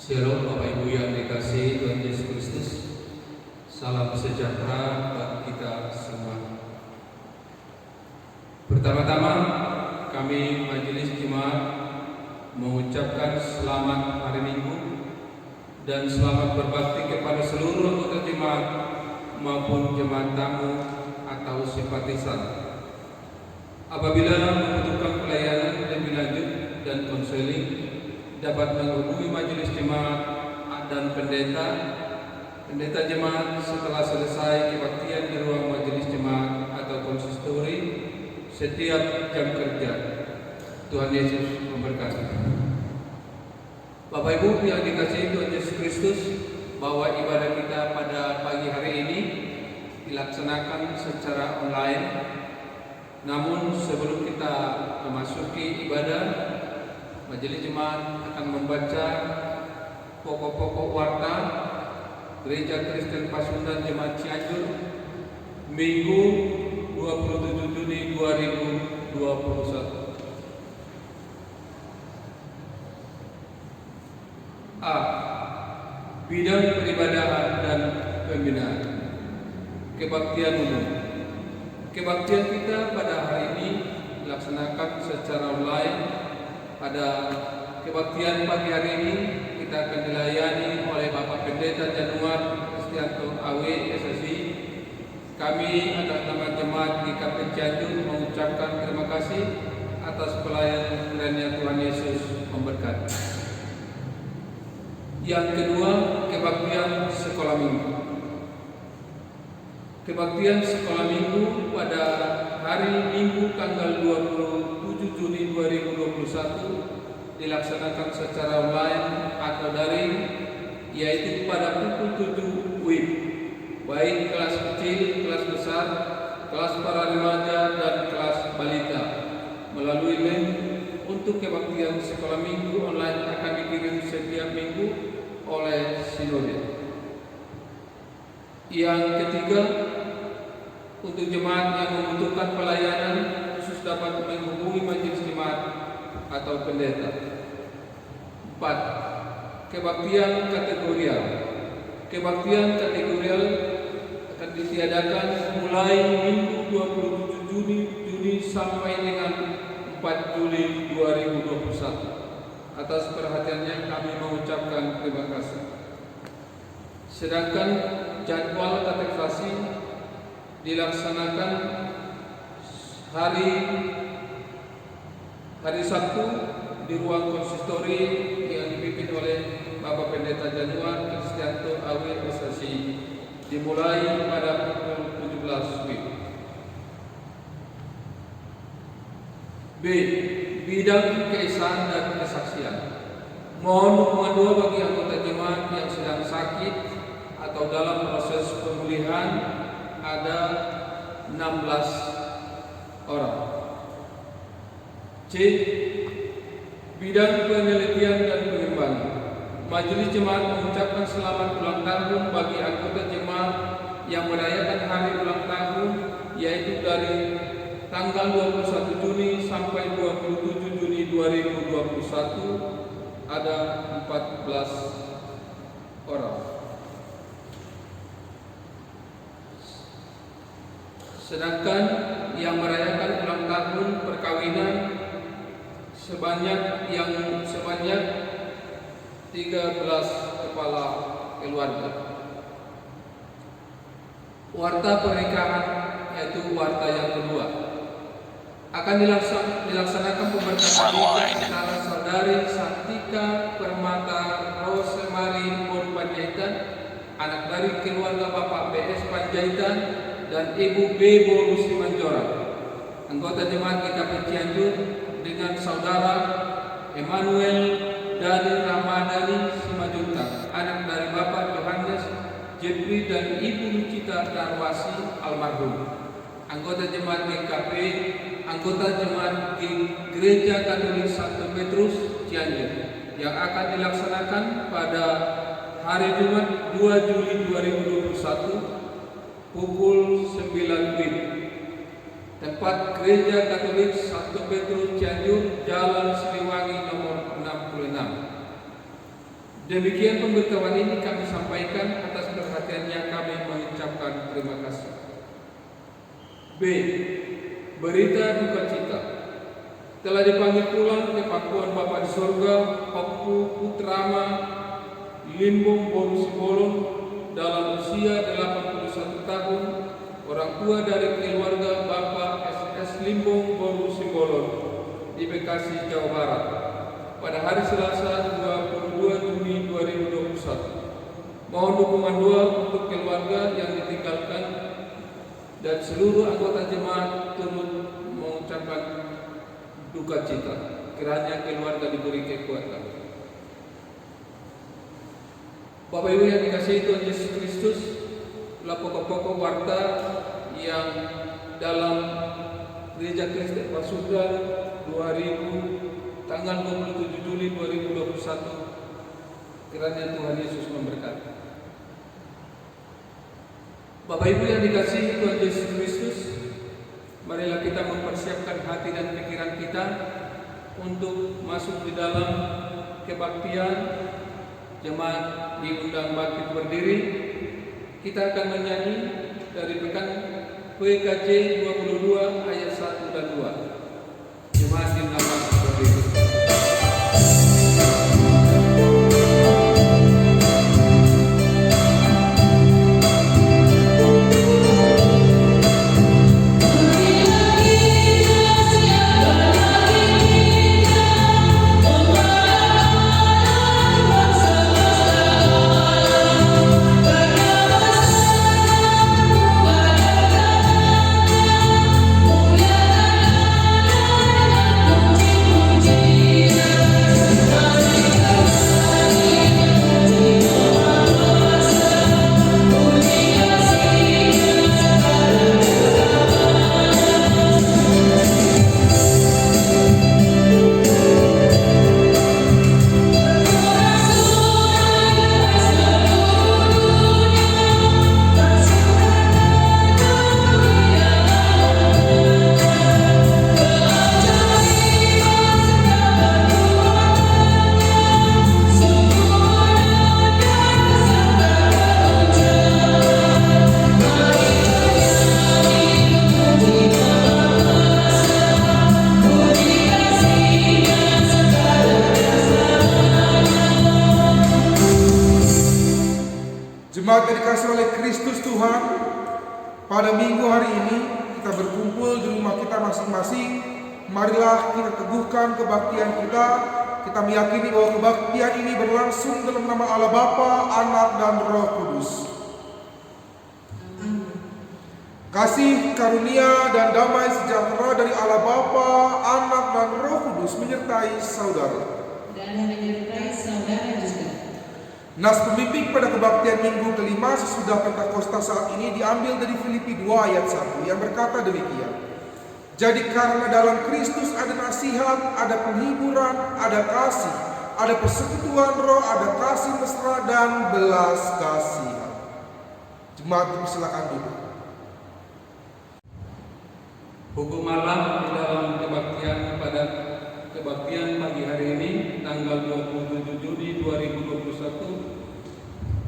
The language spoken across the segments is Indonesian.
Shalom Bapak Ibu yang dikasihi Tuhan Yesus Kristus. Salam sejahtera bagi kita semua. Pertama-tama kami Majelis Jemaat mengucapkan selamat hari Minggu dan selamat berbakti kepada seluruh anggota jemaat maupun jemaat tamu atau simpatisan. Apabila membutuhkan pelayanan lebih lanjut dan konseling, dapat menghubungi majelis jemaat dan pendeta jemaat setelah selesai kebaktian di ruang majelis jemaat atau konsistori setiap jam kerja. Tuhan Yesus memberkati. Bapak Ibu yang dikasihi Tuhan Yesus Kristus, bahwa ibadah kita pada pagi hari ini dilaksanakan secara online. Namun sebelum kita memasuki ibadah, Majelis Jemaat akan membaca pokok-pokok warta Gereja Kristen Pasundan Jemaat Cianjur Minggu 27 Juni 2021. A. Bidang peribadahan dan pembinaan. Kebaktian umum. Kebaktian kita pada hari ini dilaksanakan secara online. Pada kebaktian pagi hari ini kita akan dilayani oleh Bapak Pendeta Januar Kristianto Awe SSI. Kami atas nama jemaat di GKP Cianjur mengucapkan terima kasih atas pelayanan kiranya Tuhan Yesus memberkati. Yang kedua, kebaktian sekolah minggu. Kebaktian sekolah minggu pada hari Minggu tanggal 27 Juni 2021 dilaksanakan secara online atau daring, yaitu pada pukul 7 WIB, baik kelas kecil, kelas besar, kelas para remaja dan kelas balita. Melalui link untuk kebaktian sekolah minggu online akan dikirim setiap minggu oleh Sinode. Yang ketiga, untuk jemaat yang membutuhkan pelayanan khusus dapat menghubungi majelis jemaat atau pendeta. 4. Kebaktian kategorial. Kebaktian kategorial akan ditiadakan mulai Minggu 27 Juni sampai dengan 4 Juli 2021. Atas perhatiannya kami mengucapkan terima kasih. Sedangkan jadwal katedrasi dilaksanakan hari Sabtu di ruang konsistori yang dipimpin oleh Bapak Pendeta Januar Kristianto Awe SSI, dimulai pada pukul 17 WIB. B. Bidang keesaan dan kesaksian. Mohon dukungan doa bagi anggota jemaat yang sedang sakit atau dalam proses pemulihan. Ada 16 orang. C. Bidang penelitian dan pengembangan. Majelis Jemaat mengucapkan selamat ulang tahun bagi anggota jemaat yang merayakan hari ulang tahun, yaitu dari tanggal 21 Juni sampai 27 Juni 2021 ada 14 orang. Sedangkan yang merayakan ulang tahun perkawinan sebanyak 13 kepala keluarga. Warta pernikahan, yaitu warta yang kedua, akan dilaksanakan pemberkatan antara saudari Santika Permata Rosemary Bon Panjaitan, anak dari keluarga Bapak BS Panjaitan, dan Ibu B. Boru Simanjora, anggota jemaat GKP Cianjur, dengan saudara Emmanuel Dani Ramadhani Simanjuntak, anak dari Bapak Yohanes Jepri dan Ibu Lucita Darwasi almarhum, anggota jemaat GKP, anggota jemaat Gereja Katolik Santo Petrus Cianjur, yang akan dilaksanakan pada hari Jumat 2 Juli 2021 pukul 9 WIB. Tempat Gereja Katolik Santo Petrus Cianjur, Jalan Siliwangi nomor 66. D. Demikian pemberitahuan ini kami sampaikan, atas perhatiannya kami mengucapkan terima kasih. B. Berita duka cita. Telah dipanggil pulang ke pangkuan Bapa di sorga Papu Putrama Limbong Boru Simbolon dalam usia 81 tahun, orang tua dari keluarga Bapak SS Limbong Boru Simbolon di Bekasi, Jawa Barat, pada hari Selasa 22 Juni 2021. Mohon dukungan doa untuk keluarga yang ditinggalkan dan seluruh anggota jemaat turut mengucapkan duka cita. Kiranya keluarga diberi kekuatan. Bapak Ibu yang dikasihi Tuhan Yesus Kristus, adalah pokok-pokok warta yang dalam Gereja Kristen Pasundan 2000 tanggal 27 Juli 2021. Kiranya Tuhan Yesus memberkati. Bapak Ibu yang dikasihi Tuhan Yesus Kristus, marilah kita mempersiapkan hati dan pikiran kita untuk masuk di dalam kebaktian. Jemaat diundang bangkit berdiri. Kita akan menyanyi dari pekan PKJ 22 ayat 1 dan 2. Jemaat diundang bangkit berdiri. Jemaat yang dikasihi oleh Kristus Tuhan, pada minggu hari ini kita berkumpul di rumah kita masing-masing. Marilah kita teguhkan kebaktian kita. Kita meyakini bahwa kebaktian ini berlangsung dalam nama Allah Bapa, Anak, dan Roh Kudus. Kasih, karunia, dan damai sejahtera dari Allah Bapa, Anak, dan Roh Kudus menyertai saudara. Dan menyertai saudara juga. Nas pembimbing pada kebaktian minggu kelima sesudah Pentakosta saat ini diambil dari Filipi 2 ayat 1 yang berkata demikian. Jadi karena dalam Kristus ada nasihat, ada penghiburan, ada kasih, ada persekutuan roh, ada kasih mesra dan belas kasihan. Jemaat silakan duduk. Hukum malam di dalam kebaktian pada kebaktian pagi hari ini tanggal 27 Juni 2021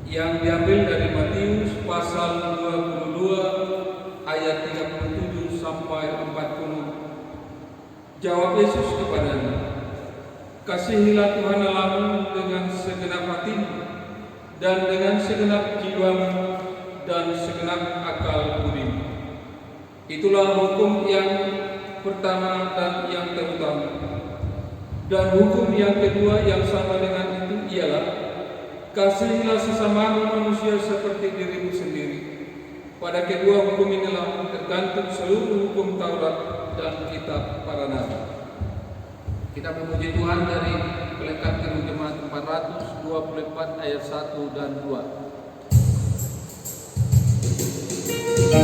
yang diambil dari Matius pasal 22 ayat 37 sampai 40. Jawab Yesus kepadanya, kasihilah Tuhan Allahmu dengan segenap hatimu dan dengan segenap jiwamu dan segenap akal budimu. Itulah hukum yang pertama dan yang terutama. Dan hukum yang kedua yang sama dengan itu ialah kasihilah sesamamu manusia seperti dirimu sendiri. Pada kedua hukum inilah tergantung seluruh hukum Taurat dan kitab para nabi. Kita memuji Tuhan dari Pelengkap Kiru Jemaat 424 ayat 1 dan 2. Kita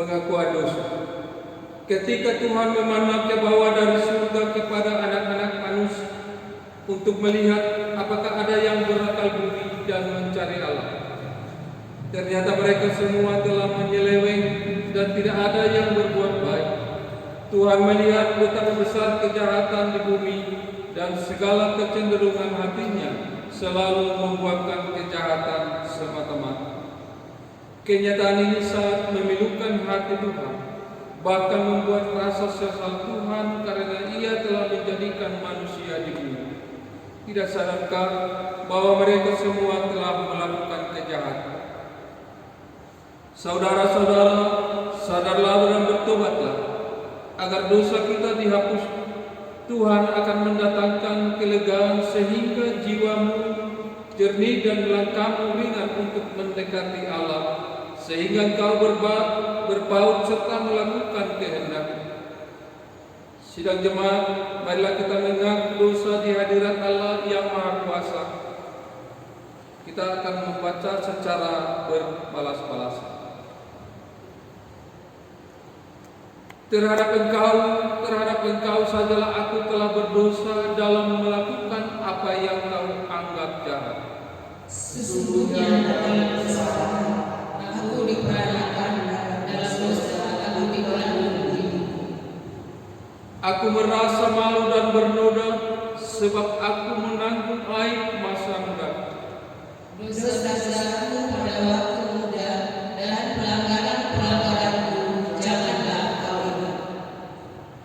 pengakuan dosa. Ketika Tuhan memandang ke bawah dari surga kepada anak-anak manusia untuk melihat apakah ada yang berakal budi dan mencari Allah, ternyata mereka semua telah menyeleweng dan tidak ada yang berbuat baik. Tuhan melihat betapa besar kejahatan di bumi dan segala kecenderungan hatinya selalu membuatkan kejahatan semata-mata. Kenyataan ini sangat memilukan hati Tuhan, bahkan membuat rasa sesal Tuhan karena Ia telah menjadikan manusia di bumi. Tidak sadarkah bahwa mereka semua telah melakukan kejahatan? Saudara-saudara, sadarlah dan bertobatlah agar dosa kita dihapus. Tuhan akan mendatangkan kelegaan sehingga jiwamu jernih dan langkahmu ringan untuk mendekati Allah, sehingga engkau berpaut serta melakukan kehendak-Nya. Sidang jemaat, marilah kita mengaku dosa di hadirat Allah yang Maha Kuasa. Kita akan membaca secara berbalas-balasan. Terhadap engkau sajalah aku telah berdosa dalam melakukan apa yang kau anggap jahat. Sesungguhnya dalam kesalahan aku diperanakan, dalam dosa aku dikandung ibuku. Aku merasa malu dan bernoda sebab aku menanggung aib masa muda. Dosa-dosaku pada waktu muda dan pelanggaran-pelanggaranku janganlah kau ingat.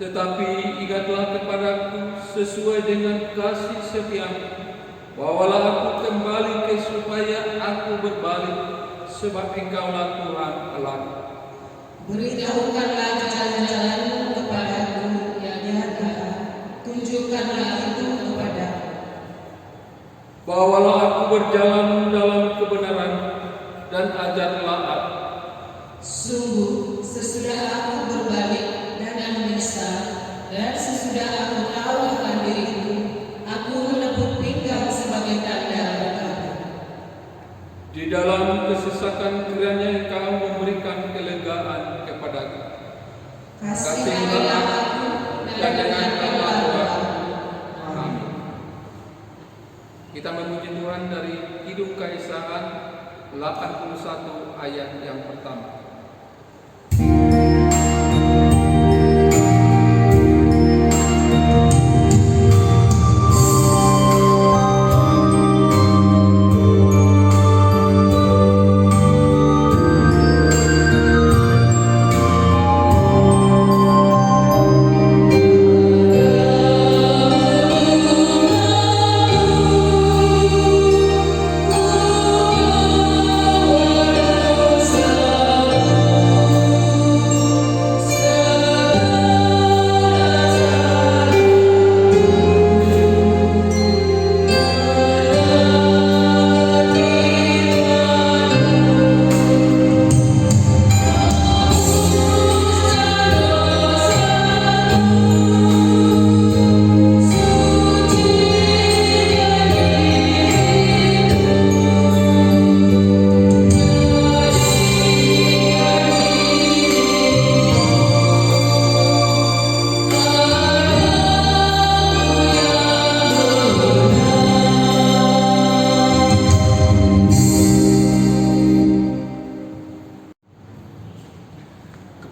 Tetapi ingatlah kepadaku sesuai dengan kasih setiamu. Bawalah aku kembali supaya aku berbalik, sebab Engkaulah Tuhan Allah. Beritahukanlah jalan-jalanmu kepadaku yang nyata, tunjukkanlah itu kepadaku. Bawalah aku berjalan dalam kebenaran dan ajarlah aku. Sungguh, sesudah aku berbalik dan menyesal, dan sesudah aku tahu akan diriku, aku menepuk pinggang sebagai tanda berkata, Di dalam kesesakan kiranya Engkau memberikan kelegaan kepadaku. kasihilah aku dan dengarkanlah doaku. Amin. Kita memuji Tuhan dari Kidung Kaisahan 81 ayat yang pertama.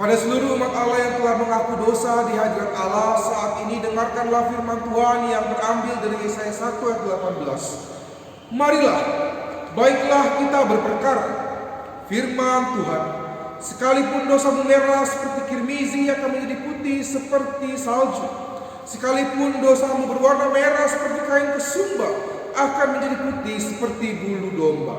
Kepada seluruh umat Allah yang telah mengaku dosa di hadirat Allah, saat ini dengarkanlah firman Tuhan yang terambil dari Yesaya 1 ayat 18. Marilah, baiklah kita berperkara. Firman Tuhan, sekalipun dosamu merah seperti kirmizi akan menjadi putih seperti salju. Sekalipun dosamu berwarna merah seperti kain kesumba akan menjadi putih seperti bulu domba.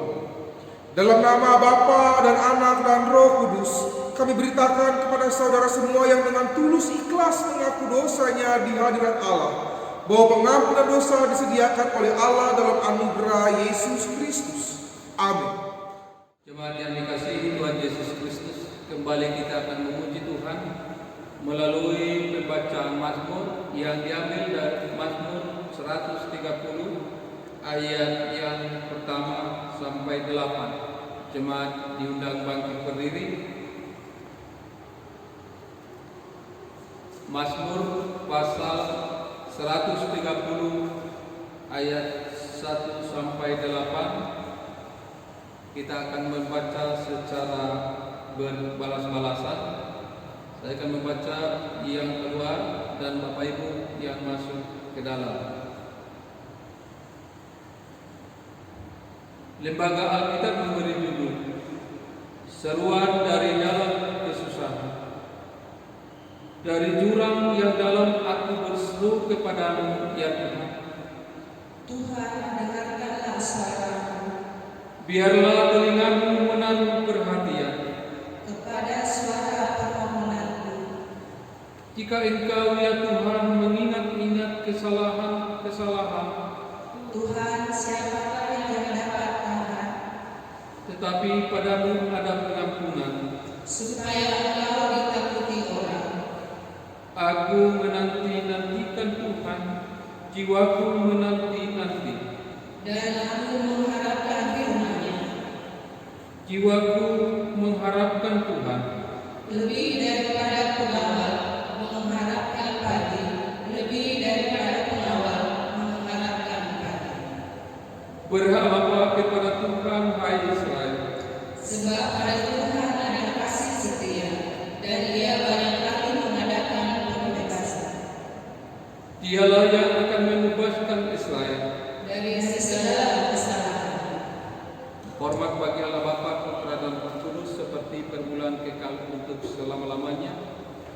Dalam nama Bapa dan Anak dan Roh Kudus, kami beritakan kepada saudara semua yang dengan tulus ikhlas mengaku dosanya di hadirat Allah, bahwa pengampunan dosa disediakan oleh Allah dalam anugerah Yesus Kristus. Amin. Jemaat yang dikasihi Tuhan Yesus Kristus, kembali kita akan memuji Tuhan melalui pembacaan Mazmur yang diambil dari Mazmur 130 ayat yang pertama sampai 8. Jemaat diundang bangkit berdiri. Mazmur pasal 130 ayat 1 sampai 8. Kita akan membaca secara berbalas-balasan. Saya akan membaca yang keluar dan Bapak Ibu yang masuk ke dalam. Lembaga Alkitab memberi judul Seruan dari Dalam Kesusahan. Dari jurang yang dalam aku berseru kepadamu, ya Tuhan. Tuhan, dengarkanlah suaraku. Biarlah telingamu menaruh perhatian kepada suara permohonanku. Jika Engkau, ya Tuhan, mengingat-ingat kesalahan-kesalahan, Tuhan, siapakah yang dapat tahan? tetapi padamu ada pengampunan. Supaya Engkau ditakuti orang. Aku menanti-nantikan Tuhan, jiwaku menanti-nanti. Dan aku mengharapkan firman-Nya. Jiwaku mengharapkan Tuhan. Lebih daripada pengawal mengharapkan pagi, lebih daripada pengawal mengharapkan pagi. Berharaplah kepada Tuhan, hai Israel. Sebab pada Tuhan ada kasih setia, dan Ia banyak kali mengadakan pembebasan. Dialah yang akan membebaskan Israel Dari segala kesalahan. Hormat bagi Allah Bapa, Putra dan Roh Kudus, seperti permulaan kekal untuk selama-lamanya.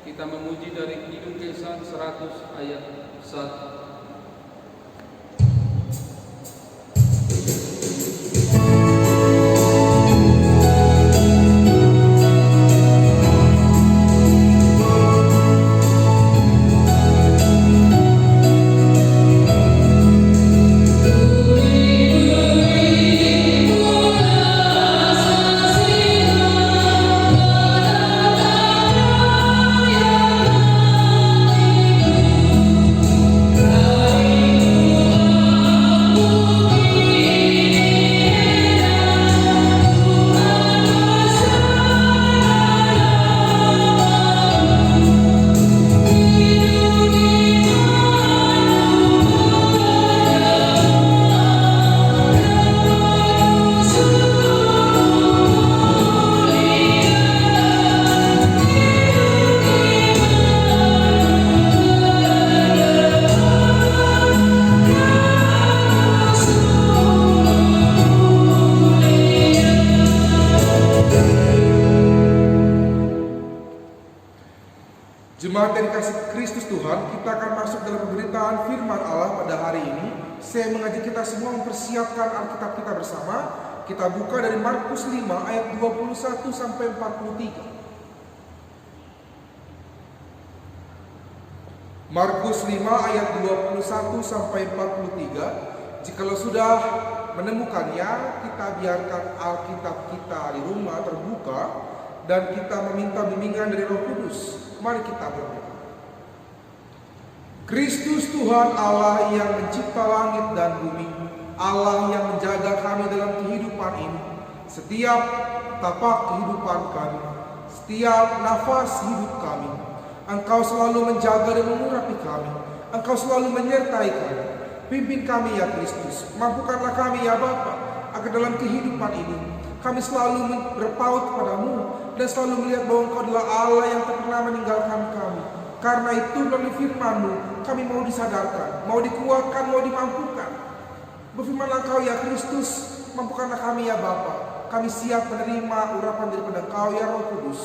Kita memuji dari Kidung Kesan 100 ayat 1. Jemaat yang dikasih Kristus Tuhan, kita akan masuk dalam pemberitaan firman Allah pada hari ini. Saya mengajak kita semua mempersiapkan Alkitab kita bersama. Kita buka dari Markus 5 ayat 21 sampai 43. Markus 5 ayat 21 sampai 43. Jikalau sudah menemukannya, kita biarkan Alkitab kita di rumah terbuka dan kita meminta bimbingan dari Roh Kudus. Mari kita berdoa. Kristus Tuhan Allah yang mencipta langit dan bumi, Allah yang menjaga kami dalam kehidupan ini, setiap tapak kehidupan kami, setiap nafas hidup kami, Engkau selalu menjaga dan mengurapi kami, Engkau selalu menyertai kami. Pimpin kami ya Kristus, mampukanlah kami ya Bapa, agar dalam kehidupan ini kami selalu berpaut kepadamu dan selalu melihat bahwa Engkau adalah Allah yang tak pernah meninggalkan kami. Karena itu melalui firman-Mu kami mau disadarkan, mau dikuatkan, mau dimampukan. Berfirmanlah Engkau ya Kristus, mampukanlah kami ya Bapa. Kami siap menerima urapan daripada Engkau ya Roh Kudus.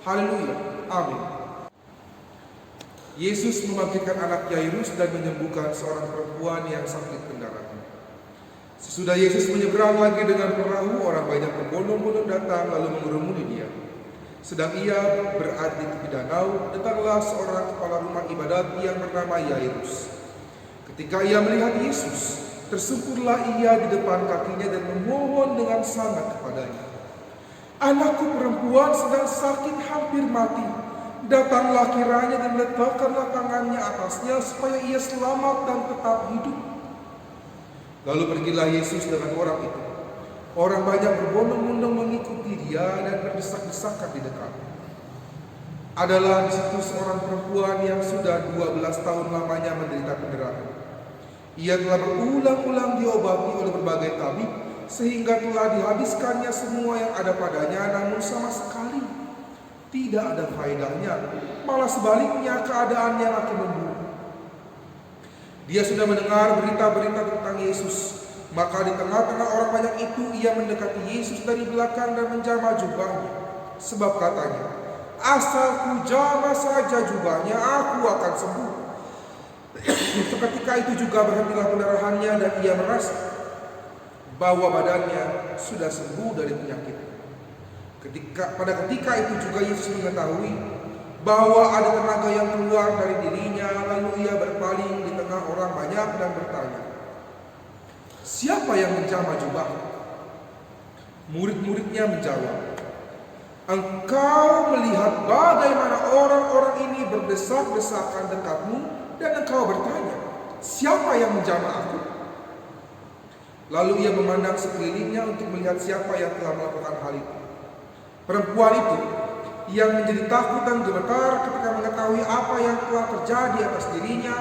Haleluya. Amin. Yesus membangkitkan anak Yairus dan menyembuhkan seorang perempuan yang sakit pendarahan. Sesudah Yesus menyeberang lagi dengan perahu, orang banyak berbondong-bondong datang lalu mengerumuni dia. Sedang ia berada di tepi danau, datanglah seorang kepala rumah ibadat yang bernama Yairus. Ketika ia melihat Yesus, tersungkurlah ia di depan kakinya dan memohon dengan sangat kepadanya. Anakku perempuan sedang sakit hampir mati. Datanglah kiranya dan letakkanlah tangannya atasnya supaya ia selamat dan tetap hidup. Lalu pergilah Yesus dengan orang itu. Orang banyak berbondong-bondong mengikuti dia dan berdesak-desakan di dekat. adalah di situ seorang perempuan yang sudah 12 tahun lamanya menderita pendarahan. Ia telah berulang-ulang diobati oleh berbagai tabib sehingga telah dihabiskannya semua yang ada padanya, namun sama sekali tidak ada faedahnya. Malah sebaliknya, keadaannya makin memburuk. Dia sudah mendengar berita-berita tentang Yesus. Maka di tengah-tengah orang banyak itu ia mendekati Yesus dari belakang dan menjamah jubahnya. Sebab katanya, asal ku jamah saja jubahnya, aku akan sembuh. Seketika itu juga berhentilah pendarahannya dan ia merasa bahwa badannya sudah sembuh dari penyakit. Pada ketika itu juga Yesus mengetahui bahwa ada tenaga yang keluar dari dirinya, lalu ia berpaling di tengah orang banyak dan bertanya, siapa yang menjamah jubah? Murid-muridnya menjawab, engkau melihat bagaimana orang-orang ini berdesak-desakan dekatmu dan engkau bertanya, siapa yang menjamah aku? Lalu ia memandang sekelilingnya untuk melihat siapa yang telah melakukan hal itu. Perempuan itu yang menjadi takut dan gemetar ketika mengetahui apa yang telah terjadi atas dirinya,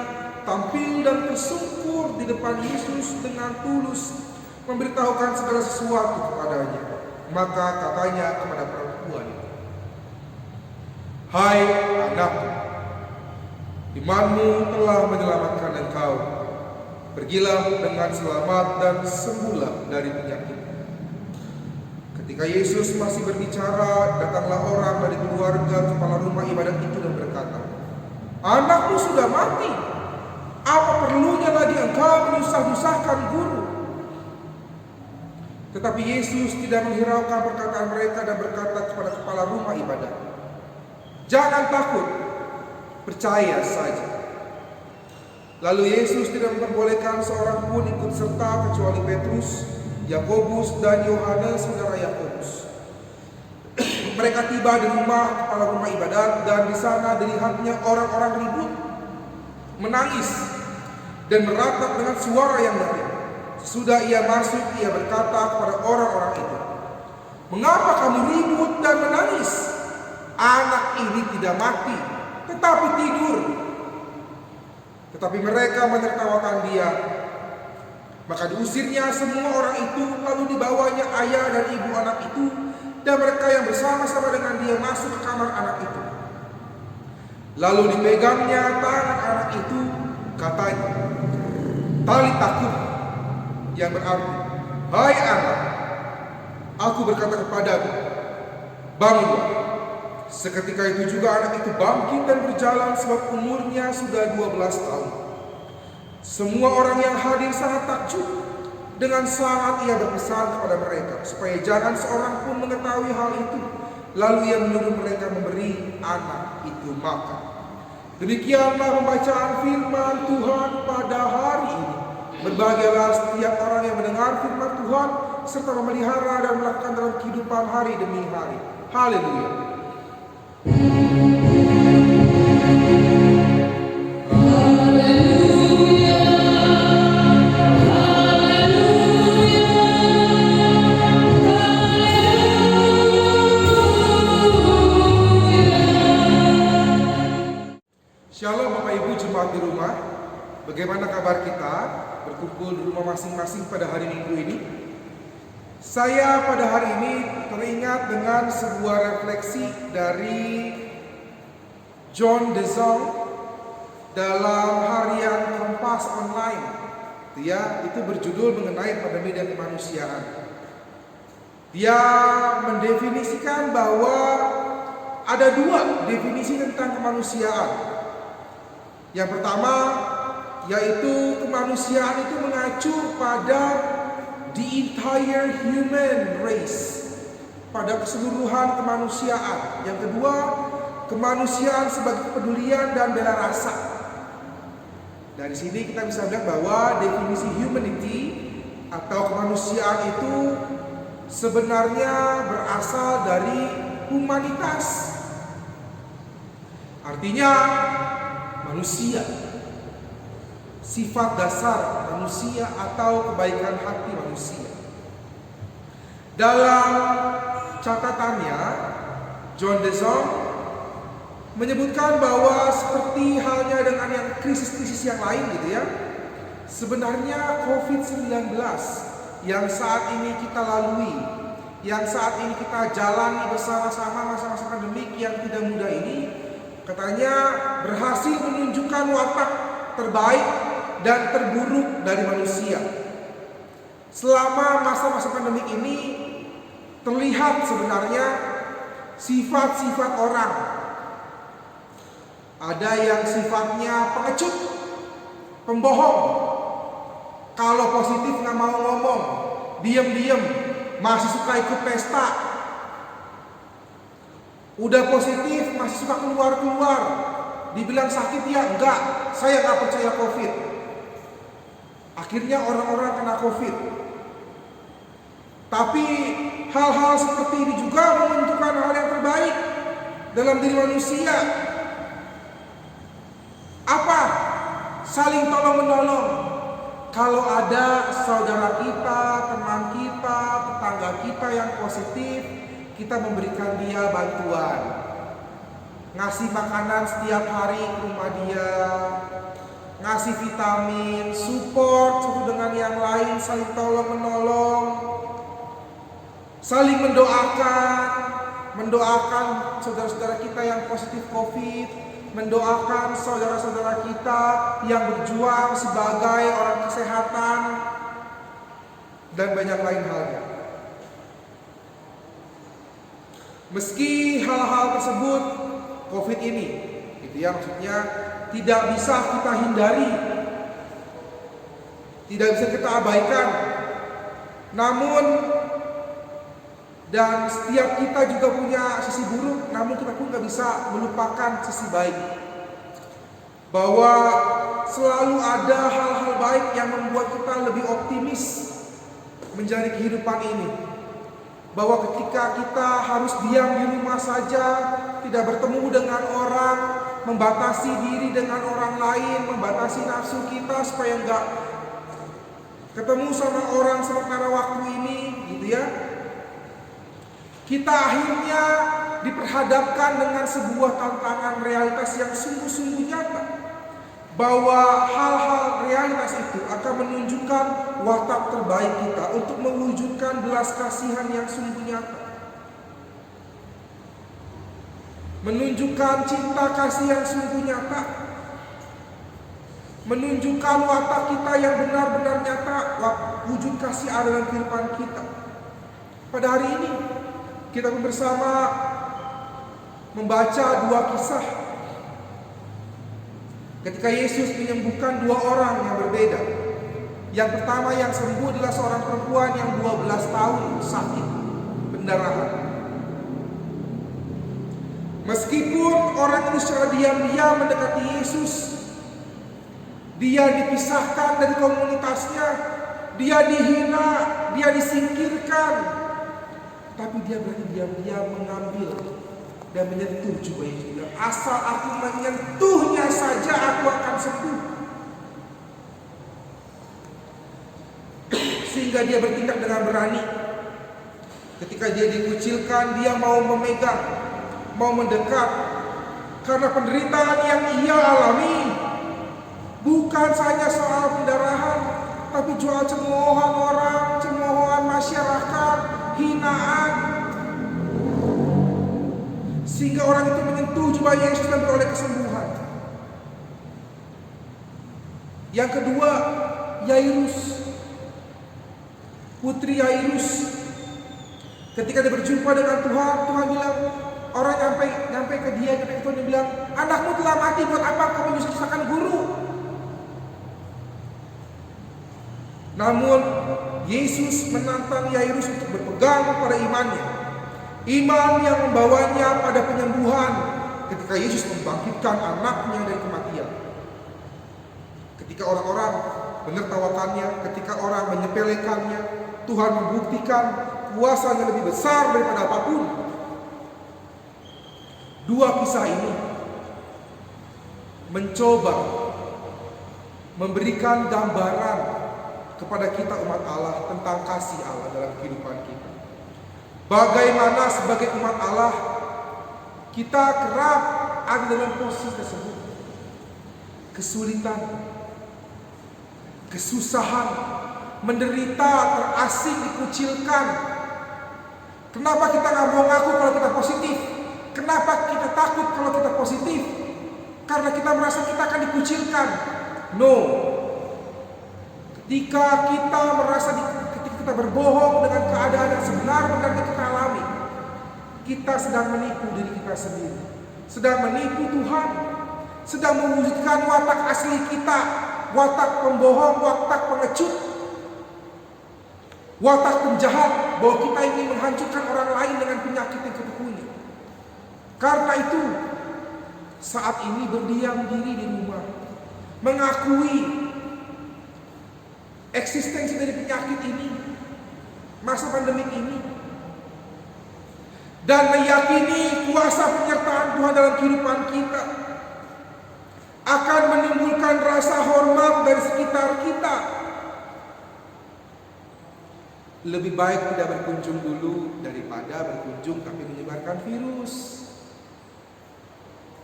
tampil dan tersungkur di depan Yesus dengan tulus memberitahukan segala sesuatu kepadanya. Maka katanya kepada perempuan itu, hai anakku, imanmu telah menyelamatkan engkau. Pergilah dengan selamat dan sembuhlah dari penyakit. Ketika Yesus masih berbicara, datanglah orang dari keluarga kepala rumah ibadat itu dan berkata, anakmu sudah mati. Apa perlunya lagi engkau menyusah-nyusahkan guru? Tetapi Yesus tidak menghiraukan perkataan mereka dan berkata kepada kepala rumah ibadat, jangan takut, percaya saja. Lalu Yesus tidak memperbolehkan seorang pun ikut serta kecuali Petrus, Yakobus dan Yohanes saudara Yakobus. Mereka tiba di rumah kepala rumah ibadat dan di sana dilihatnya orang-orang ribut, menangis dan meratap dengan suara yang nyaring. Sesudah ia masuk, ia berkata kepada orang-orang itu, mengapa kamu ribut dan menangis? Anak ini tidak mati, tetapi tidur. Tetapi mereka menertawakan dia. Maka diusirnya semua orang itu, lalu dibawanya ayah dan ibu anak itu, dan mereka yang bersama-sama dengan dia masuk ke kamar anak itu. Lalu dipegangnya tangan anak itu, katanya, talita kum, yang berarti, hai anak, aku berkata kepadamu, bangunlah. Seketika itu juga anak itu bangkit dan berjalan sebab umurnya sudah 12 tahun. Semua orang yang hadir sangat takjub. Dengan sangat ia berpesan kepada mereka supaya jangan seorang pun mengetahui hal itu. Lalu ia menyuruh mereka memberi anak itu makan. Demikianlah pembacaan firman Tuhan pada hari ini. Berbahagialah setiap orang yang mendengar firman Tuhan serta memelihara dan melakukan dalam kehidupan hari demi hari. Haleluya. Shalom Bapak Ibu jemaat di rumah. Bagaimana kabar kita berkumpul di rumah masing-masing pada hari Minggu ini? Saya pada hari ini teringat dengan sebuah refleksi dari John Dezong dalam harian Kompas Online. Itu berjudul mengenai pandemi dan kemanusiaan. Dia mendefinisikan bahwa ada dua definisi tentang kemanusiaan. Yang pertama yaitu kemanusiaan itu mengacu pada the entire human race, pada keseluruhan kemanusiaan. Yang kedua, kemanusiaan sebagai kepedulian dan bela rasa. Dari sini kita bisa melihat bahwa definisi humanity atau kemanusiaan itu sebenarnya berasal dari humanitas. Artinya manusia, sifat dasar manusia atau kebaikan hati manusia. Dalam catatannya, John Dezong menyebutkan bahwa seperti halnya dengan yang krisis-krisis yang lain gitu ya. Sebenarnya COVID-19 yang saat ini kita lalui, yang saat ini kita jalani bersama-sama masa-masa pandemik yang tidak mudah ini, katanya berhasil menunjukkan watak terbaik dan terburuk dari manusia. Selama masa-masa pandemik ini terlihat sebenarnya sifat-sifat orang. Ada yang sifatnya pengecut, pembohong. Kalau positif nggak mau ngomong, diam-diam, masih suka ikut pesta. Udah positif masih suka keluar-keluar. Dibilang sakit ya enggak, saya nggak percaya COVID. Akhirnya orang-orang kena COVID. Tapi hal-hal seperti ini juga menunjukkan hal yang terbaik dalam diri manusia. Apa? Saling tolong-menolong. Kalau ada saudara kita, teman kita, tetangga kita yang positif, kita memberikan dia bantuan. Ngasih makanan setiap hari ke rumah dia, ngasih vitamin, support satu dengan yang lain, saling tolong-menolong, saling mendoakan saudara-saudara kita yang positif COVID, mendoakan saudara-saudara kita yang berjuang sebagai orang kesehatan, dan banyak lain halnya. Meski hal-hal tersebut COVID ini, gitu ya, maksudnya tidak bisa kita hindari, tidak bisa kita abaikan. Namun dan setiap kita juga punya sisi buruk, namun kita pun gak bisa melupakan sisi baik. Bahwa selalu ada hal-hal baik yang membuat kita lebih optimis menjalani kehidupan ini. Bahwa ketika kita harus diam di rumah saja, tidak bertemu dengan orang, membatasi diri dengan orang lain, membatasi nafsu kita supaya gak ketemu sama orang sementara waktu ini, gitu ya. Kita akhirnya diperhadapkan dengan sebuah tantangan realitas yang sungguh-sungguh nyata. Bahwa hal-hal realitas itu akan menunjukkan watak terbaik kita untuk mewujudkan belas kasihan yang sungguh nyata. Menunjukkan cinta kasih yang sungguh nyata. Menunjukkan watak kita yang benar-benar nyata, wujud kasih ada dalam kehidupan kita. Pada hari ini kita bersama membaca dua kisah ketika Yesus menyembuhkan dua orang yang berbeda. Yang pertama yang sembuh adalah seorang perempuan yang 12 tahun sakit pendarahan. Meskipun orang itu secara diam-diam mendekati Yesus, dia dipisahkan dari komunitasnya, dia dihina, dia disingkirkan, tapi dia berani diam-diam mengambil dan menyentuh jubah Yesus. Asal aku menyentuhnya saja, aku akan sembuh. Sehingga dia bertindak dengan berani. Ketika dia dikucilkan, dia mau memegang, mau mendekat. Karena penderitaan yang ia alami bukan saja soal pendarahan, tapi juga cemoohan orang, cemoohan masyarakat, hinaan. Sehingga orang itu menyentuh jubah Yesus dan beroleh kesembuhan. Yang kedua, Yairus, putri Yairus. Ketika dia berjumpa dengan Tuhan, Tuhan bilang, orang nyampe ke dia, ketika Tuhan bilang, anakmu telah mati, buat apa kau menyusahkan guru? Namun Yesus menantang Yairus untuk berpegang pada imannya. Iman yang membawanya pada penyembuhan ketika Yesus membangkitkan anaknya dari kematian. Ketika orang-orang menertawakannya, ketika orang menyepelekannya, Tuhan membuktikan kuasanya lebih besar daripada apapun. Dua kisah ini mencoba memberikan gambaran kepada kita umat Allah tentang kasih Allah dalam kehidupan kita. Bagaimana sebagai umat Allah kita kerap ada dalam posisi tersebut, kesulitan, kesusahan, menderita, terasing, dikucilkan. Kenapa kita nggak mau ngaku kalau kita positif? Kenapa kita takut kalau kita positif? Karena kita merasa kita akan dikucilkan. No. Ketika kita berbohong dengan keadaan yang sebenar-benar kita alami, kita sedang menipu diri kita sendiri, sedang menipu Tuhan, sedang mewujudkan watak asli kita, watak pembohong, watak pengecut, watak penjahat, bahwa kita ingin menghancurkan orang lain dengan penyakit yang kita punya. Karena itu, saat ini berdiam diri di rumah, mengakui eksistensi dari penyakit ini, masa pandemik ini, dan meyakini kuasa penyertaan Tuhan dalam kehidupan kita akan menimbulkan rasa hormat dari sekitar kita. Lebih baik tidak berkunjung dulu daripada berkunjung tapi menyebarkan virus.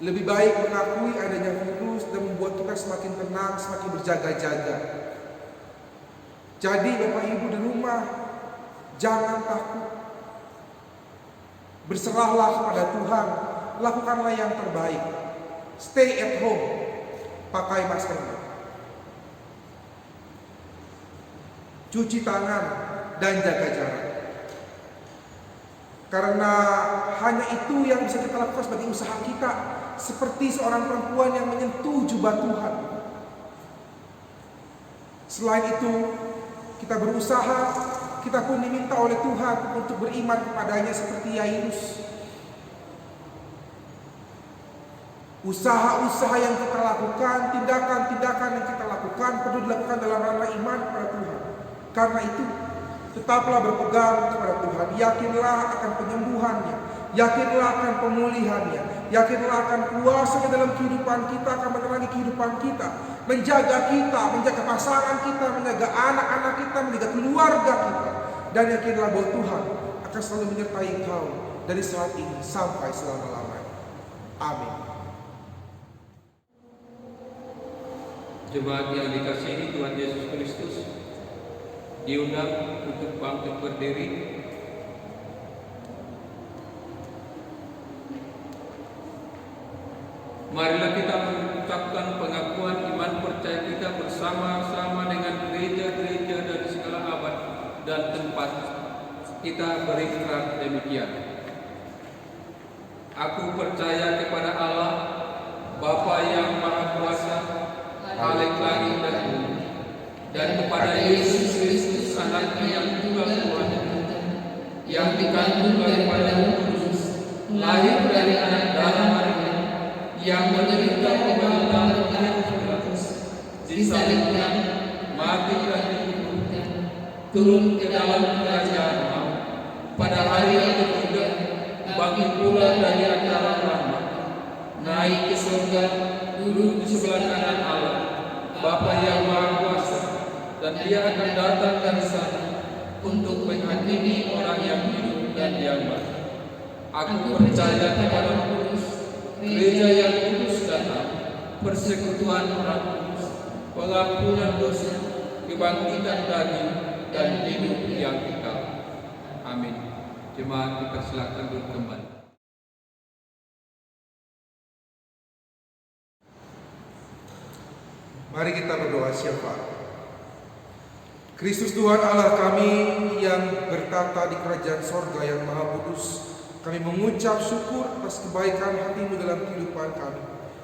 Lebih baik mengakui adanya virus dan membuat kita semakin tenang, semakin berjaga-jaga. Jadi Bapak Ibu di rumah, jangan takut. Berserahlah kepada Tuhan, lakukanlah yang terbaik. Stay at home, pakai masker, cuci tangan, dan jaga jarak. Karena hanya itu yang bisa kita lakukan sebagai usaha kita, seperti seorang perempuan yang menyentuh jubah Tuhan. Selain itu, kita berusaha, kita pun diminta oleh Tuhan untuk beriman kepadanya seperti Yairus. Usaha-usaha yang kita lakukan, tindakan-tindakan yang kita lakukan perlu dilakukan dalam ranah iman kepada Tuhan. Karena itu, tetaplah berpegang kepada Tuhan. Yakinlah akan penyembuhannya, yakinlah akan pemulihannya, yakinlah akan kuasanya dalam kehidupan kita, akan menerangi kehidupan kita, menjaga kita, menjaga pasangan kita, menjaga anak-anak kita, menjaga keluarga kita. Dan yakinlah bahwa Tuhan akan selalu menyertai engkau dari saat ini sampai selama-lamanya. Amin. Jemaat yang dikasihi Tuhan Yesus Kristus, diundang untuk bangkit berdiri. Marilah kita mengucapkan pengakuan iman percaya kita bersama-sama dengan gereja-gereja dari segala abad dan tempat. Kita berikrar demikian. Aku percaya kepada Allah, Bapa yang Maha Kuasa, Khalik langit dan bumi, dan kepada Yesus Kristus Anaknya yang juga Tuhan, yang dikandung daripada Roh Kudus, lahir dari anak darah Maria, yang menderita pemberontakan Pilatus, disalibkan, mati dan dikuburkan, turun ke dalam kerajaan maut, pada hari yang ketiga bangkit pula dari antara orang mati, naik ke surga, duduk di sebelah kanan Allah, Bapa yang Maha Kuasa, dan Dia akan datang dari sana untuk menghakimi orang yang hidup dan yang mati. Aku percaya kepada Kudus, gereja yang kudus dan am, persekutuan orang kudus, pengampunan dosa, kebangkitan daging, dan hidup yang kekal. Amin. Jemaat dipersilakan duduk kembali. Mari kita berdoa syafaat. Kristus Tuhan Allah kami yang bertata di kerajaan sorga yang maha kudus, kami mengucap syukur atas kebaikan hati-Mu dalam kehidupan kami.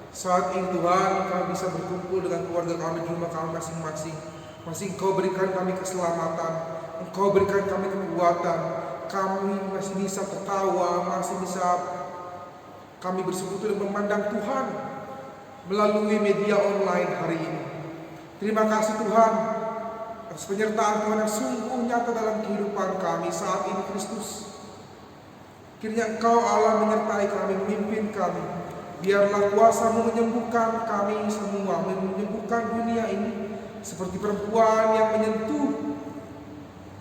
Saat ini Tuhan, kami bisa berkumpul dengan keluarga kami di rumah kami masing-masing. Masih Engkau berikan kami keselamatan, Engkau berikan kami kekuatan, kami masih bisa tertawa, masih bisa kami bersekutu dan memandang Tuhan melalui media online hari ini. Terima kasih Tuhan atas penyertaan Tuhan yang sungguh nyata dalam kehidupan kami saat ini Kristus. Kiranya Engkau Allah menyertai kami, memimpin kami. Biarlah kuasa-Mu menyembuhkan kami semua, menyembuhkan dunia ini. Seperti perempuan yang menyentuh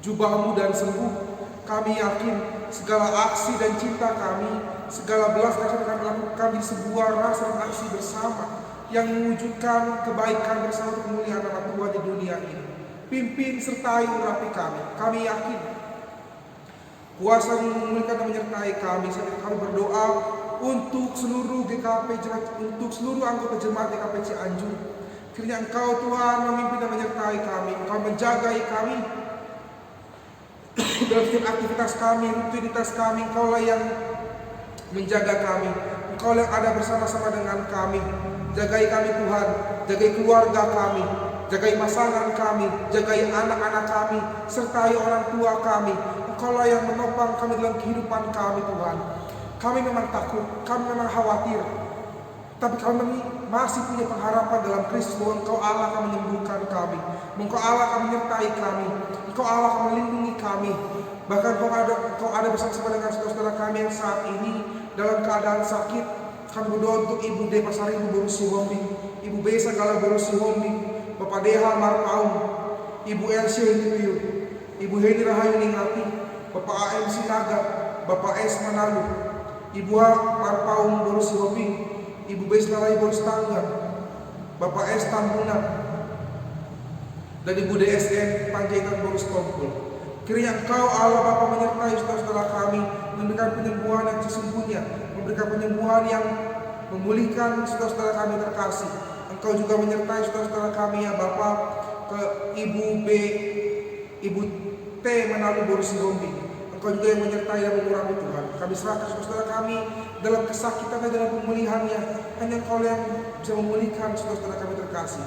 jubah-Mu dan sembuh. Kami yakin segala aksi dan cinta kami Segala belas kasihan kami lakukan di sebuah rasa dan aksi bersama yang mewujudkan kebaikan bersama untuk kemuliaan nama Tuhan di dunia ini. Pimpin sertai urapi kami. Kami yakin kuasa memulihkan dan menyertai kami. Saat kami berdoa untuk seluruh GKP, untuk seluruh anggota jemaat GKP Cianjur. Kiranya Engkau Tuhan memimpin dan menyertai kami. Engkau menjagai kami dalam setiap aktivitas kami, rutinitas kami. Engkaulah yang menjaga kami. Engkau yang ada bersama-sama dengan kami. Jagai kami Tuhan, jagai keluarga kami, jagai pasangan kami, jagai anak-anak kami, sertai orang tua kami. Engkaulah yang menopang kami dalam kehidupan kami Tuhan. Kami memang takut, kami memang khawatir, tapi kami masih punya pengharapan dalam Kristus bahwa Engkau Allah akan menyembuhkan kami, Engkau Allah akan menyertai kami, Engkau Allah akan melindungi kami. Bahkan Engkau ada bersama-sama dengan saudara-saudara kami yang saat ini dalam keadaan sakit. Kami berdoa untuk Ibu D. Pasaribu Borusi Hombi, Ibu B. Sagala Borusi Hombi, Bapak Deha Marpaung, Ibu Elsie Hinipiu, Ibu Heni Rahayu Ningati, Bapak A.M. Sinaga, Bapak S. Manalu, Ibu A. Marpaung Borusi Hombi, Ibu B. Selalai Borus Tangga, Bapak S. Tambunan, dan Ibu DSN Panjaitan Borus Tompul. Kiranya Engkau Allah Bapa menyertai saudara-saudara kami, memberikan penyembuhan yang sesungguhnya, memberikan penyembuhan yang memulihkan saudara-saudara kami terkasih. Engkau juga menyertai saudara-saudara kami ya Bapa, ke Ibu B, Ibu T Manalu Borusi Hombi. Engkau juga yang menyertai dan mengurapi Tuhan. Kami serahkan saudara-saudara kami dalam kesakitan dan dalam pemulihannya. Hanya Engkau yang bisa memulihkan saudara-saudara kami terkasih.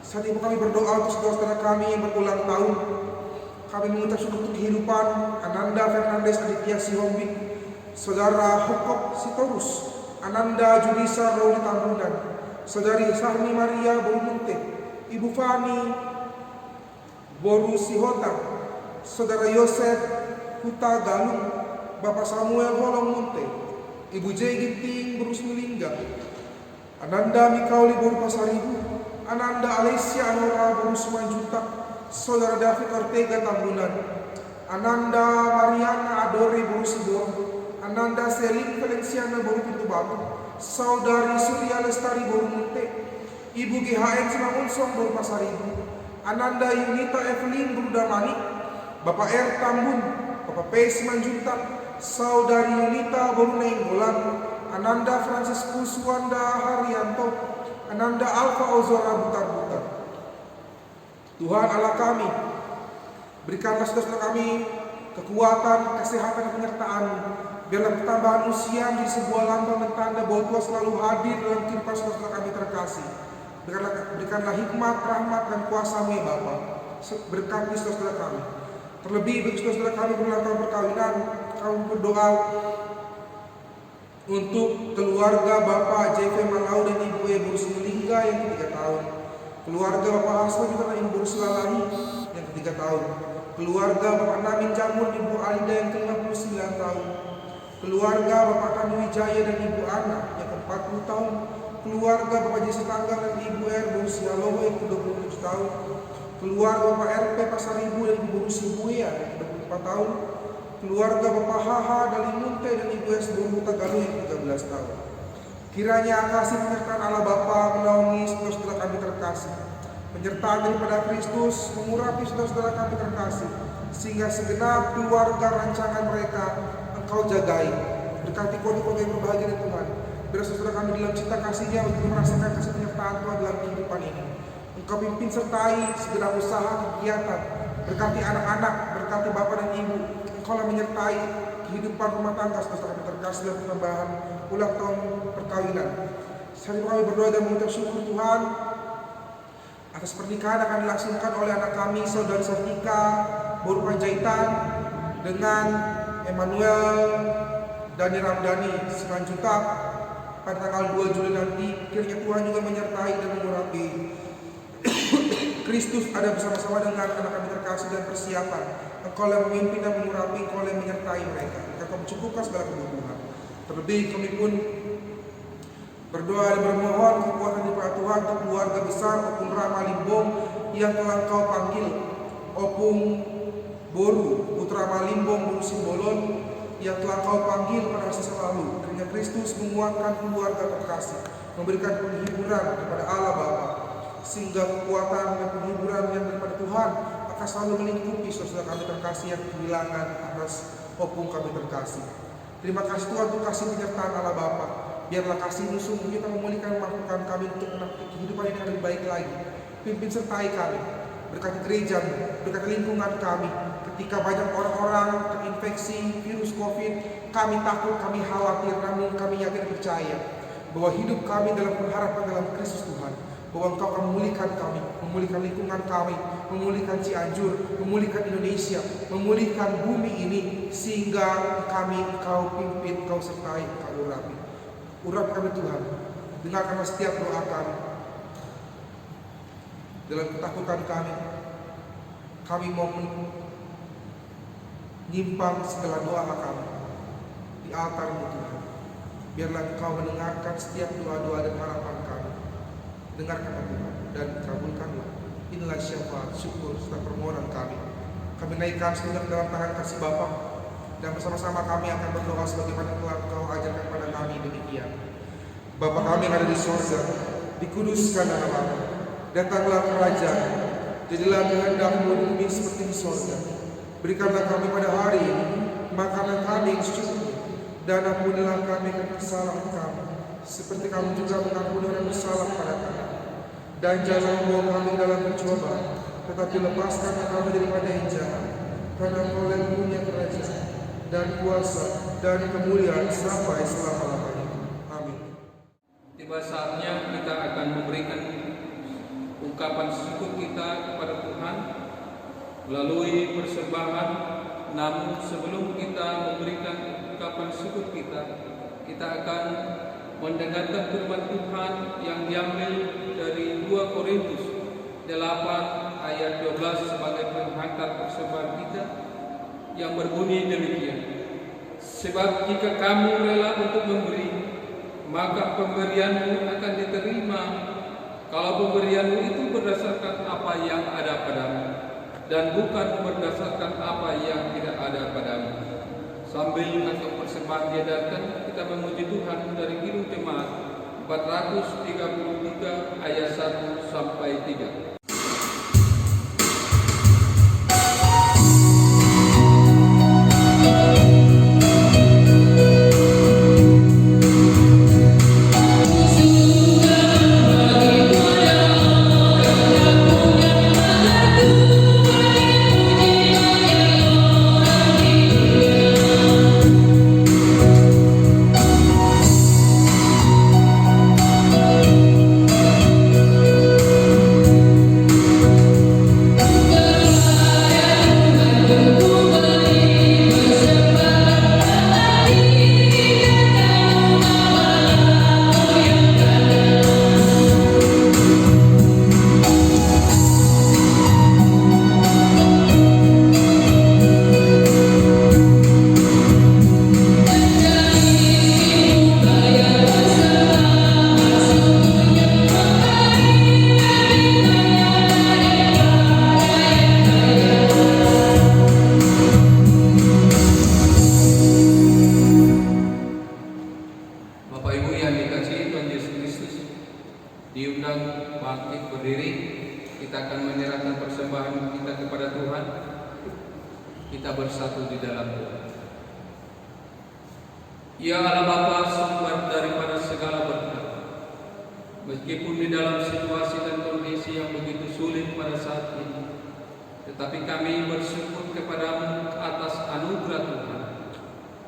Saat ini kami berdoa untuk saudara-saudara kami yang berulang tahun. Kami mengucap syukur untuk kehidupan Ananda Fernandes Aditya Sihombi, Saudara Hokop Sitorus, Ananda Judisa Roli Tambunan, Saudari Sahni Maria Borumunte, Ibu Fani Boru Sihotang, Saudara Yosef Huta Galung, Bapak Samuel Holong Munte, Ibu J. Ginting Borus Melingga, Ananda Mikauli Boru Pasaribu, Ananda Alesia Anora Borus Manjutak, Saudara David Ortega Tambunan, Ananda Mariana Adore Boru Sidor, Ananda Selin Valenciana Boru Pintu Batu, Saudari Surya Lestari Boru Munte, Ibu GHN Simangunsong Boru Pasaribu, Ananda Yunita Evelyn Boru Damani, Bapak R. Tambun, Bapak P. Simanjuntak, Saudari Yunita Boru Nainggolan, Ananda Franciscus Wanda Haryanto, Ananda Alfa Ozora Butar-Butar. Tuhan Allah kami, berikanlah saudara kami kekuatan, kesehatan, dan penyertaan. Biarlah pertambahan usia menjadi sebuah lambang dan tanda bahwa Tuhan selalu hadir dalam kehidupan saudara kami terkasih. Berikanlah hikmat, rahmat, dan kuasa-Mu ya Bapa. Berkati saudara kami. Terlebih bagi saudara kami berulang tahun perkawinan, kami berdoa untuk keluarga Bapak JV Malau dan Ibu E. Borus Melingga yang ke-3 tahun. Keluarga Bapak Hasmo juga dan Ibu Borus Lalahi yang ke-3 tahun. Keluarga Bapak Namin Jamur dan Ibu Alida yang ke-59 tahun. Keluarga Bapak Kanu Wijaya dan Ibu Ana yang ke-40 tahun. Keluarga Bapak Jesse Tanggal dan Ibu R. Borus Yaloho yang ke-27 tahun. Keluarga Bapak RP Pasaribu dan Ibu Borus Buya yang ke-24 tahun. Keluarga Bapak Haha Dalimunte dan Ibu S. Boru Tagalu yang ke-13 tahun. Kiranya kasih penyertaan Allah Bapa menaungi saudara-saudara kami terkasih. Penyertaan daripada Kristus mengurapi saudara-saudara kami terkasih, sehingga segenap keluarga rancangan mereka Engkau jagai. Berkati keluarga yang berbahagia di Tuhan. Biar saudara kami dalam cinta kasih-Nya untuk merasakan kasih penyertaan Tuhan dalam kehidupan ini. Engkau pimpin sertai segenap usaha kegiatan. Berkati anak-anak, berkati bapak dan ibu. Engkau lah menyertai kehidupan rumah tangga saudara kami terkasih dalam penambahan ulang tahun perkawinan. Saat ini kami berdoa dan mengucap syukur Tuhan atas pernikahan akan dilangsungkan oleh anak kami Saudari Sartika Boru Panjaitan dengan Emmanuel Dani Ramdhani Simanjuntak pada tanggal 2 Juli nanti. Kiranya Tuhan juga menyertai dan mengurapi. Kristus ada bersama-sama dengan anak kami terkasih dan persiapan. Engkau yang memimpin dan mengurapi, Engkau yang menyertai mereka. Engkau mencukupkan segala kebutuhan. Terlebih kami pun berdoa dan bermohon kekuatan daripada Tuhan untuk keluarga besar Opung Rama Limbong yang telah Engkau panggil. Opung Boru Putra Malimbong Boru Simbolon yang telah Kau panggil pada masa lalu. Kiranya Kristus menguatkan keluarga terkasih, memberikan penghiburan kepada Allah Bapa, sehingga kekuatan dan penghiburan yang daripada Tuhan akan selalu melingkupi saudara kami terkasih yang kehilangan atas opung kami terkasih. Terima kasih Tuhan untuk kasih penyertaan Allah Bapa. Biarlah kasih-Mu sungguh kita memulihkan mampukan kami untuk menapaki kehidupan ini yang lebih baik lagi. Pimpin sertai kami, berkati gereja-Mu, berkati lingkungan kami. Ketika banyak orang-orang terinfeksi virus COVID, kami takut, kami khawatir, namun kami yakin percaya bahwa hidup kami dalam pengharapan dalam Kristus Tuhan, bahwa Engkau akan memulihkan kami, memulihkan lingkungan kami, memulihkan Cianjur, memulihkan Indonesia, memulihkan bumi ini, sehingga Engkau pimpin, Engkau sertai, Engkau urapi. Urapi kami Tuhan, dengarkanlah setiap doa kami. Dalam ketakutan kami mau menyimpan segala doa kami di altar-Mu Tuhan. Biarlah Engkau mendengarkan setiap doa-doa dan harapan kami. Dengarkanlah Tuhan dan kabulkanlah. Inilah syafaat, syukur serta permohonan kami. Kami naikkan segenap dalam tangan kasih Bapa, dan bersama-sama kami akan berdoa sebagaimana telah Engkau ajarkan kepada kami demikian. Bapa kami yang ada di sorga, dikuduskan nama-Mu, datanglah kerajaan, jadilah kehendak-Mu di bumi seperti di sorga. Berikanlah kami pada hari ini makanan kami yang secukupnya, dan ampunilah kami kesalahan kami, seperti Kami juga mengampuni orang bersalah pada kami. Dan jangan membawa kami dalam pencobaan, tetapi lepaskanlah kami daripada yang jahat. Karena Engkau yang punya kerajaan dan kuasa dan kemuliaan sampai selama-lamanya. Amin. Tiba saatnya kita akan memberikan ungkapan syukur kita kepada Tuhan melalui persembahan. Namun sebelum kita memberikan ungkapan syukur kita akan mendengarkan firman Tuhan yang diambil dari 2 Korintus 8 ayat 12 sebagai penghantar persembahan kita, yang berbunyi demikian. Sebab jika kamu rela untuk memberi, maka pemberianmu akan diterima, kalau pemberianmu itu berdasarkan apa yang ada padamu, dan bukan berdasarkan apa yang tidak ada padamu. Sambil kantong persembahan diedarkan, kita memuji Tuhan dari Kidung Jemaat 433 ayat 1 sampai 3. Diundang bangkit berdiri, kita akan menyerahkan persembahan kita kepada Tuhan. Kita bersatu di dalam doa. Ya Allah Bapa, sumber daripada segala berkat, meskipun di dalam situasi dan kondisi yang begitu sulit pada saat ini, tetapi kami bersyukur kepada-Mu atas anugerah Tuhan.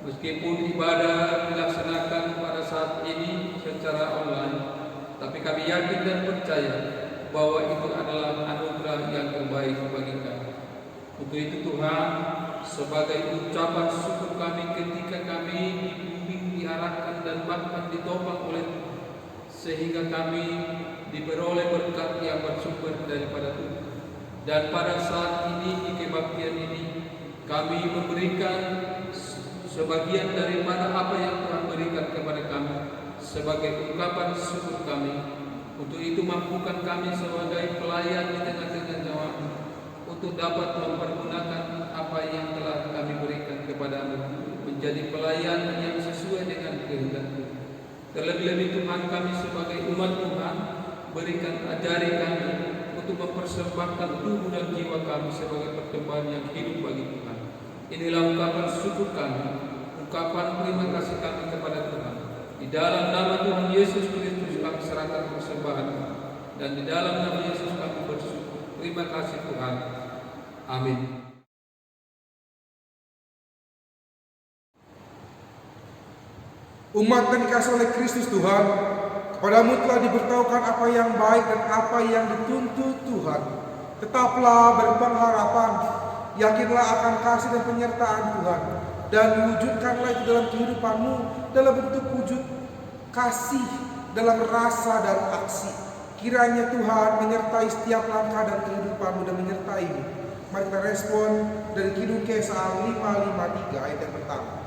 Meskipun ibadah dilaksanakan pada saat ini secara online, tapi kami yakin dan percaya bahwa itu adalah anugerah yang terbaik bagi kami. Untuk itu Tuhan, sebagai ucapan syukur kami ketika kami dibimbing, diarahkan dan bahkan ditopang oleh Tuhan, sehingga kami diperoleh berkat yang bersumber daripada Tuhan. Dan pada saat ini di kebaktian ini kami memberikan sebagian daripada apa yang Tuhan berikan kepada kami sebagai ungkapan syukur kami. Untuk itu mampukan kami sebagai pelayan di tengah-tengah jemaat untuk dapat mempergunakan apa yang telah kami berikan kepada-Mu. menjadi pelayan yang sesuai dengan kehendak-Mu. Terlebih-lebih Tuhan, kami sebagai umat Tuhan, ajari kami untuk mempersembahkan tubuh dan jiwa kami sebagai persembahan yang hidup bagi Tuhan. Inilah ungkapan syukur kami, ungkapan terima kasih kami kepada Tuhan. Di dalam nama Tuhan Yesus Kristus kami serahkan persembahan, dan di dalam nama Yesus kami bersyukur. Terima kasih Tuhan. Amin. Umat yang dikasihi oleh Kristus Tuhan, kepadamu telah diberitahukan apa yang baik dan apa yang dituntut Tuhan. Tetaplah berpengharapan, yakinlah akan kasih dan penyertaan Tuhan, dan wujudkanlah itu dalam kehidupanmu dalam bentuk wujud kasih dalam rasa dan aksi. Kiranya Tuhan menyertai setiap langkah dan kehidupanmu dan menyertaimu. Mari kita respon dari Kidung Kesahan 553 ayat yang pertama.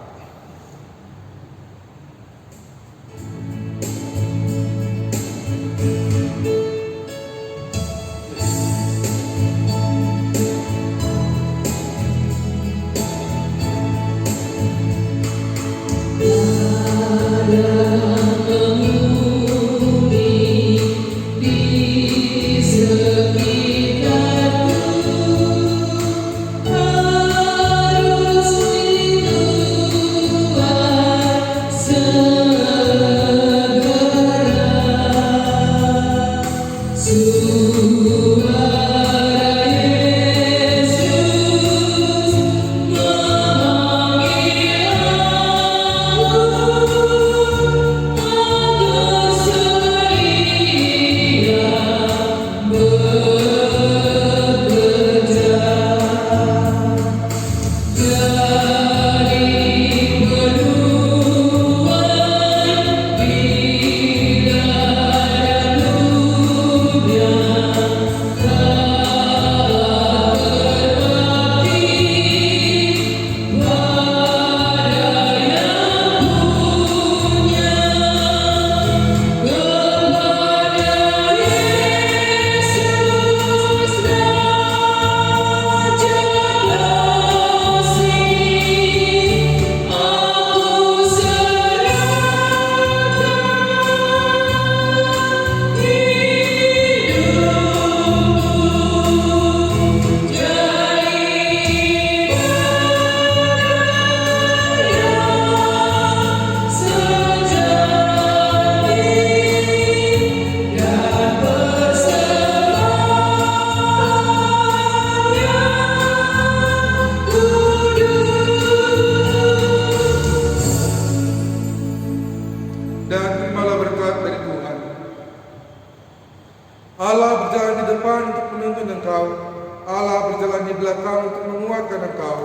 Allah berjalan di belakang untuk menguatkan engkau.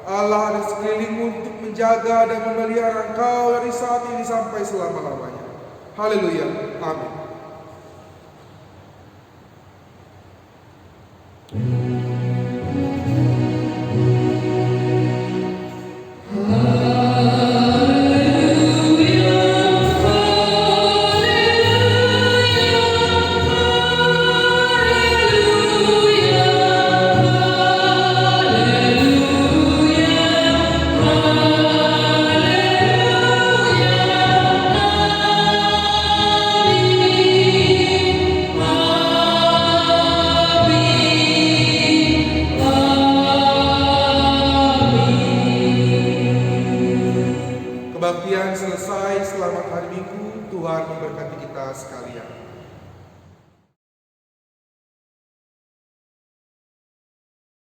Allah ada sekelilingmu untuk menjaga dan memelihara engkau dari saat ini sampai selama-lamanya. Haleluya. Amin.